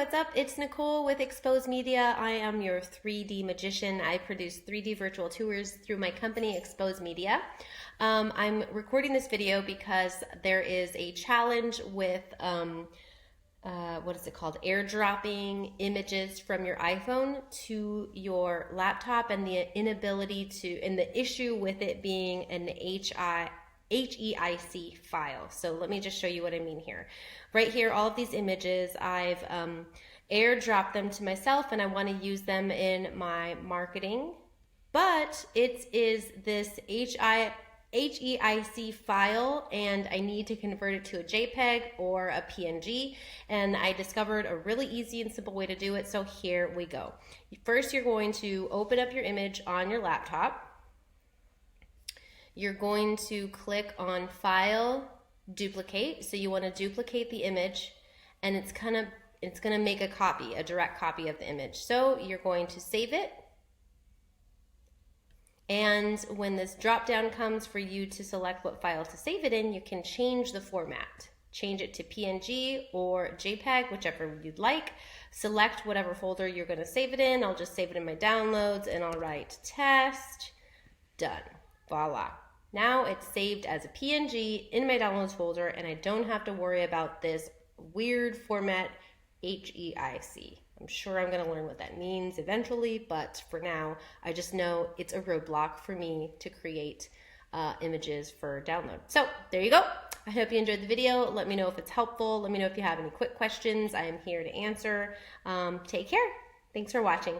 what's up? It's Nicole with Xppose Media. I am your 3D magician. I produce 3D virtual tours through my company, Xppose Media. I'm recording this video because there is a challenge with, what is it called? Airdropping images from your iPhone to your laptop, and the inability to, and the issue with it being an HEIC file. So let me just show you what I mean here. Right here, all of these images, I've airdropped them to myself and I want to use them in my marketing, but it is this HEIC file and I need to convert it to a JPEG or a PNG, and I discovered a really easy and simple way to do it, so here we go. First, you're going to open up your image on your laptop. You're going to click on File, Duplicate. So you want to duplicate the image, and it's gonna make a copy, a direct copy of the image. So you're going to save it. And when this drop down comes for you to select what file to save it in, you can change the format. Change it to PNG or JPEG, whichever you'd like. Select whatever folder you're going to save it in. I'll just save it in my downloads and I'll write test. Done. Voila. Now it's saved as a PNG in my downloads folder, and I don't have to worry about this weird format HEIC. I'm sure I'm going to learn what that means eventually, but for now, I just know it's a roadblock for me to create images for download. So there you go. I hope you enjoyed the video. Let me know if it's helpful. Let me know if you have any quick questions. I am here to answer. Take care. Thanks for watching.